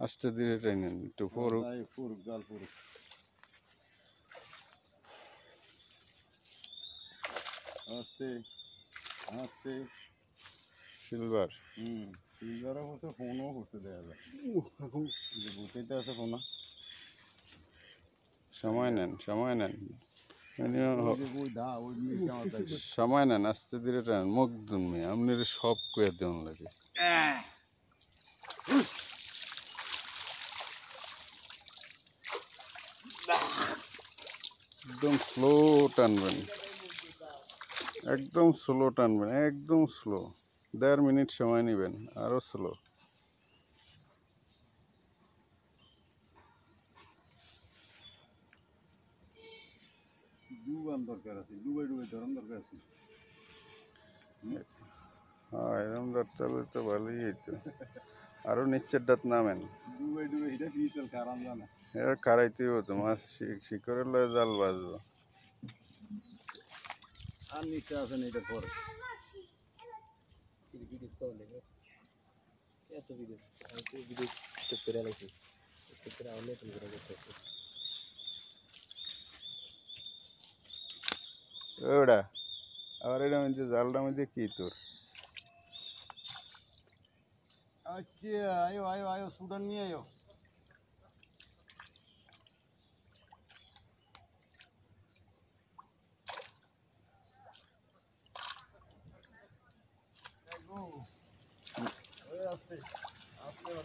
আস্তে ধীরে টাইনেন একটু পড়ুক। পুরুক জাল পুরুক। আস্তে আস্তে। সিলভার সিলভারও হচ্ছে, ফোনও হচ্ছে, দেখা যায় যে বুঝতেই আছে ফোন। সময় নেন ওই সময় নেন, আস্তে ধীরে টানেন। মুখ দুন মেয়ে আপনার সব কয়ে দেওয়ান লাগে। একদম স্লো টানবেন, একদম স্লো টানবেন, একদম স্লো। 1.5 মিনিট সময় নেবেন, আরো স্লো। ডুবান দরকার আছে, ডুবাই ডুবাই ধরান দরকার আছে। হ্যাঁ, এরকম ধরতে হলে তো ভালোই হইতো। আরো নিচের ডাত নামেন। ডুবাই ডুবাই এটা বিশাল কারাম জানা। এবার কারাইতেই হতো, মাছ শিকড়ের লয়ে জাল বাজবো। আর নিচে আছেন এটার পরে। ওটা আবার এটার মধ্যে জালটার মধ্যে কি তোর? আচ্ছা, আয়ো আয়ো আয়ো, সুডান নিয়ে আয়ো।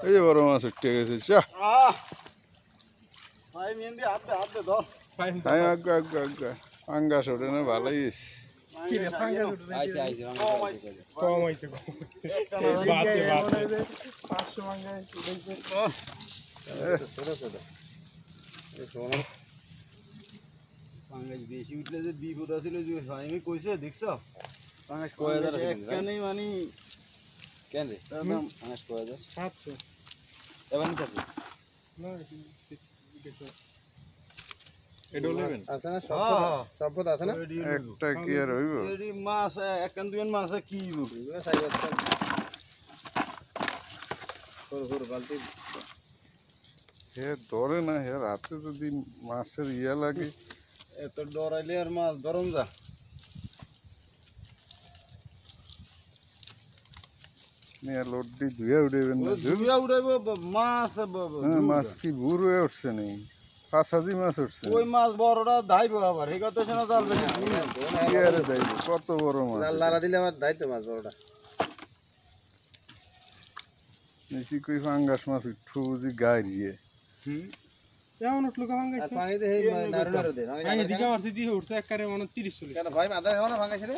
এই যে বড় মাছ উঠে গেছে। ভাই মেহেন্দি হাত দে ধর। আজ্ঞা পাঙ্গাস ওঠে না, ভালোই। বেশি উঠলে যে বিপদ আছিল, আমি কইছে দেখছ মানে কেন রে পাঙ্গাস কয় হাজার? 700 এবার নিতে আছে এটা নেবেন আছে না? সব আছে না? একটা কি আর হইব? এডি মাছ একখান দুইখান মাছ কি হইব? বালতি হে ধরে না, হে রাতে যদি মাছের ইয়া লাগে। এত ডরাইলে আর মাছ ধরন যা। লোড দিয়ে ধুয়ে উঠেবেন না? ধুইয়া উড়াইব মাছ। মাছ কি ভুর হয়ে উঠছে নেই? 5 মাছ উঠছে। ওই মাছ বড়টা ধাইব আবার, এই কথা শোনা জাল বেশি কত বড় মাছ লারা দিলে আমার দায়িত্ব মাছ বড়টা বেশি কই ফাঙ্গাস মাছ উঠবো বুঝি গাড়িয়ে। যেমন উঠলো ফাঙ্গাস আর পানিতে হেই নারু নারু দে আমি এদিকে মারছি দিয়ে উঠছে একবারে মানে 30-40 কেন ভাই মাথা খাও না ফাঙ্গাস রে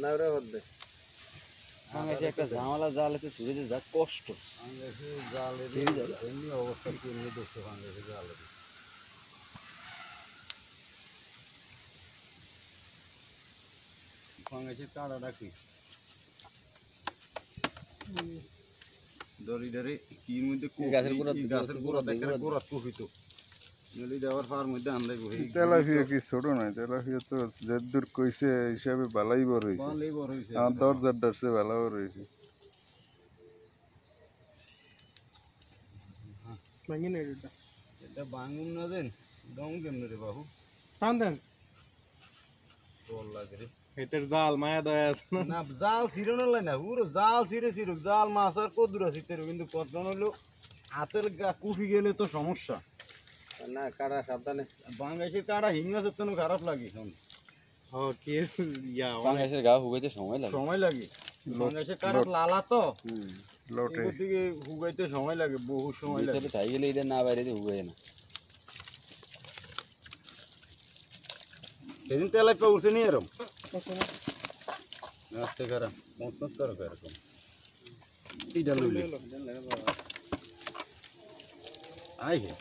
নারু হদ দে ফাঙ্গাসে একটা ঝামেলা, জালেতে ছুড়ে যা কষ্ট। ফাঙ্গাসে জালে এমনি অবস্থা কি নিয়ে দেখছে ফাঙ্গাসে জালে। ফাঙ্গাসের কাঁটাটা কি দড়ি ধরে কি মধ্যে গাছের গোড়াত কপিত নদী দেওয়ার পার মধ্যে আন্দাই বহি। তেলাপিয়া কি ছোট নয়, তেলাপিয়া তো যে দূর কইছে হিসাবে বালাই বড় হয়েছে। ভালোই বড় হয়েছে, আমার 10 ডারছে ভালো বড় হয়েছে। ভাঙি না এটা এটা বাঙুন না দেন দম কেমনে রে বাবু? টান দেন বল লাগে রে। এটার জাল মায়া দয়া আছে না? না জাল ছিড়ানো লাই না, পুরো জাল ছিড়ুক। জাল মাছ আর কদ্দুরা ছিটতে কিন্তু কতটা হইলো হাতের কুফি গেলে তো সমস্যা না। কাটা সাবধানে। বাংলাদেশের কাটা হিংগাছের তো খারাপ লাগে এখন। হ্যাঁ কি ইয়া ফাঙ্গাসের গা হুগাইতে সময় লাগে বাংলাদেশের কাটা লালা তো লোটে এগুলোর দিকে হুগাইতে সময় লাগে, বহু সময় লাগে। তাই গেলে এদের না বাইরে হুগাই না। সেদিন তেলাপিয়া উঠছে নি এরম আস্তে খারাপ মত করো এরকম এইটা লইলে আই হে।